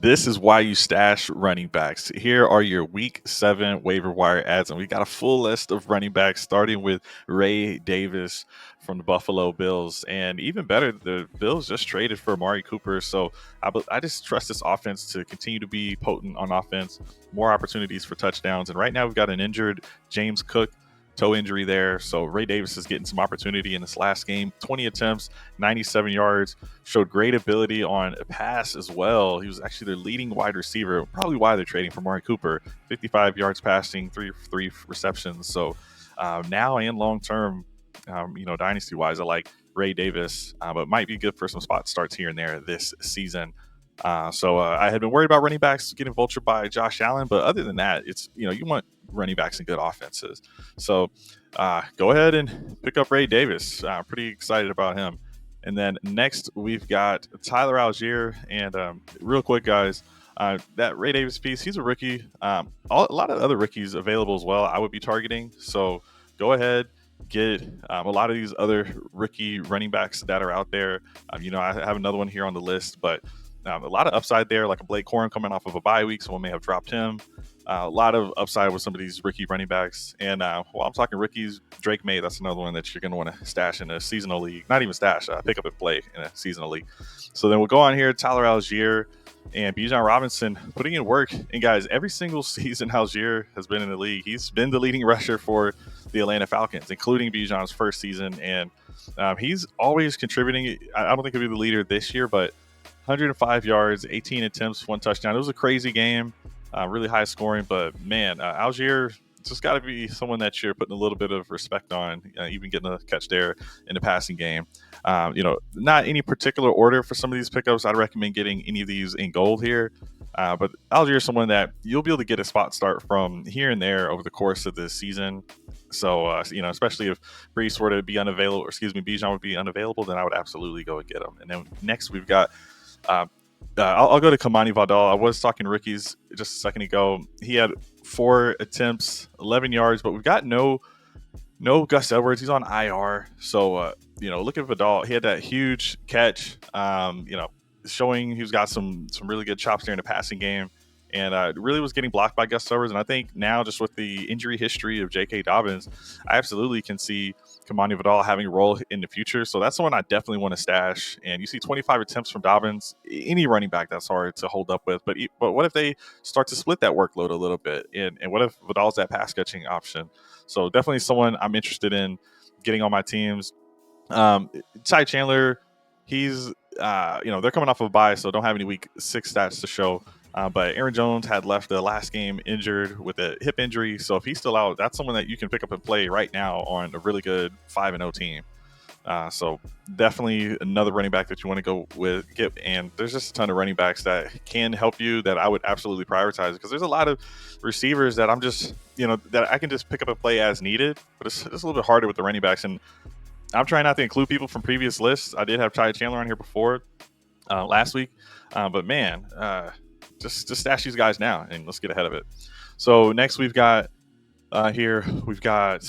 This is why you stash running backs. Here are your week 7 waiver wire ads, and we got a full list of running backs starting with Ray Davis from the Buffalo Bills. And even better, the Bills just traded for Amari Cooper. So I just trust this offense to continue to be potent on offense, more opportunities for touchdowns. And right now we've got an injured James Cook. Toe injury there. So Ray Davis is getting some opportunity in this last game. 20 attempts, 97 yards, showed great ability on a pass as well. He was actually their leading wide receiver, probably why they're trading for Amari Cooper. 55 yards passing, three receptions. So now and long term, dynasty wise, I like Ray Davis, but might be good for some spot starts here and there this season. So I had been worried about running backs getting vultured by Josh Allen, but other than that, it's you want running backs in good offenses. So go ahead and pick up Ray Davis. Pretty excited about him. And then next we've got Tyler Algier. And real quick, guys, that Ray Davis piece, he's a rookie. A lot of other rookies available as well I would be targeting. So go ahead, get a lot of these other rookie running backs that are out there. I have another one here on the list, but a lot of upside there, like a Blake Corum coming off of a bye week. Someone may have dropped him. A lot of upside with some of these rookie running backs. And while I'm talking rookies, Drake May, that's another one that you're going to want to stash in a seasonal league. Not even stash, pick up and play in a seasonal league. So then we'll go on here, Tyler Algier and Bijan Robinson putting in work. And guys, every single season Algier has been in the league, he's been the leading rusher for the Atlanta Falcons, including Bijan's first season. And he's always contributing. I don't think he'll be the leader this year, but 105 yards, 18 attempts, 1 touchdown. It was a crazy game, really high scoring. But, man, Algier just got to be someone that you're putting a little bit of respect on, even getting a catch there in the passing game. Not any particular order for some of these pickups. I'd recommend getting any of these in gold here. But Algier is someone that you'll be able to get a spot start from here and there over the course of this season. So, especially if Brees were to be unavailable, or Bijan would be unavailable, then I would absolutely go and get him. And then next we've got I'll go to Kamani Vidal. I was talking rookies just a second ago. He had 4 attempts, 11 yards, but we've got no Gus Edwards. He's on IR. So, look at Vidal. He had that huge catch, showing he's got some really good chops there in the passing game. And really was getting blocked by Gus Edwards. And I think now, just with the injury history of J.K. Dobbins, I absolutely can see Kamani Vidal having a role in the future. So that's someone I definitely want to stash. And you see 25 attempts from Dobbins. Any running back, that's hard to hold up with. But what if they start to split that workload a little bit? And what if Vidal's that pass catching option? So definitely someone I'm interested in getting on my teams. Ty Chandler, he's they're coming off of a bye, so don't have any week 6 stats to show. But Aaron Jones had left the last game injured with a hip injury. So if he's still out, that's someone that you can pick up and play right now on a really good 5-0 team. So definitely another running back that you want to go with. And there's just a ton of running backs that can help you that I would absolutely prioritize, because there's a lot of receivers that I'm just, that I can just pick up and play as needed. But it's a little bit harder with the running backs. And I'm trying not to include people from previous lists. I did have Ty Chandler on here before last week. But man, just stash these guys now and let's get ahead of it. So next we've got we've got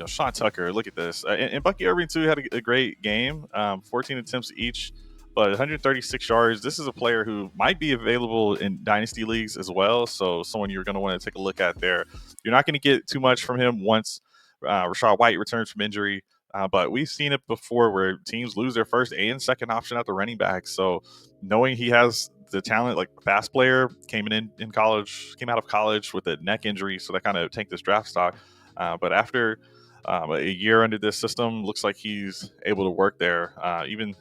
Sean Tucker. Look at this. And Bucky Irving too had a great game. 14 attempts each, but 136 yards. This is a player who might be available in dynasty leagues as well. So someone you're going to want to take a look at there. You're not going to get too much from him once Rachaad White returns from injury. But we've seen it before where teams lose their first and second option at the running back. So knowing he has the talent, like fast player, came out of college with a neck injury, so that kind of tanked this draft stock. But after a year under this system, looks like he's able to work there. Even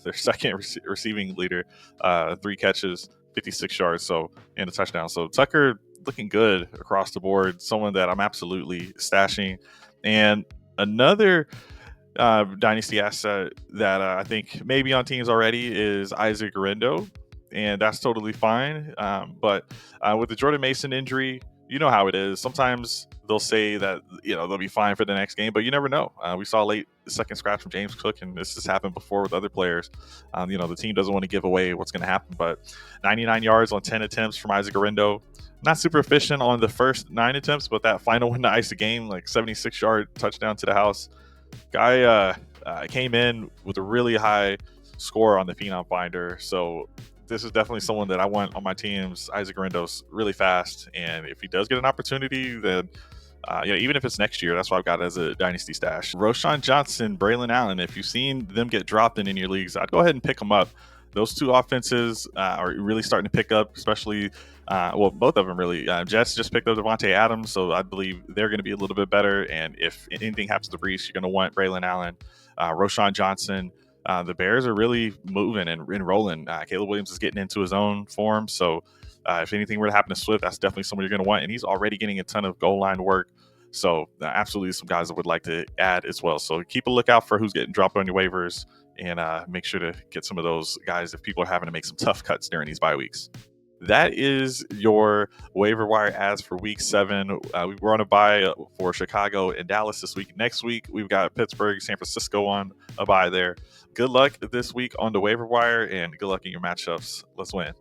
their second receiving leader, 3 catches, 56 yards, and a touchdown. So Tucker looking good across the board. Someone that I'm absolutely stashing. And another dynasty asset that I think may be on teams already is Isaac Guerendo. And that's totally fine. But with the Jordan Mason injury, you know how it is. Sometimes they'll say that they'll be fine for the next game, but you never know. We saw late second scratch from James Cook, and this has happened before with other players. The team doesn't want to give away what's going to happen. But 99 yards on 10 attempts from Isaac Guerendo. Not super efficient on the first 9 attempts, but that final one to ice the game, like 76-yard touchdown to the house. Guy came in with a really high score on the Phenom Finder. So this is definitely someone that I want on my teams, Isaac Rendos, really fast. And if he does get an opportunity, then even if it's next year, that's why I've got it as a dynasty stash. Roshan Johnson, Braylon Allen, if you've seen them get dropped in your leagues, I'd go ahead and pick them up. Those two offenses are really starting to pick up, especially, both of them really. Jets just picked up Devontae Adams, so I believe they're going to be a little bit better. And if anything happens to Brees, you're going to want Braylon Allen, Roshan Johnson. The Bears are really moving and rolling. Caleb Williams is getting into his own form, so if anything were to happen to Swift, that's definitely someone you're going to want. And he's already getting a ton of goal line work. So absolutely some guys I would like to add as well. So keep a lookout for who's getting dropped on your waivers, and make sure to get some of those guys if people are having to make some tough cuts during these bye weeks. That is your waiver wire ads for week 7. We're on a bye for Chicago and Dallas this week. Next week, we've got Pittsburgh, San Francisco on a bye there. Good luck this week on the waiver wire, and good luck in your matchups. Let's win.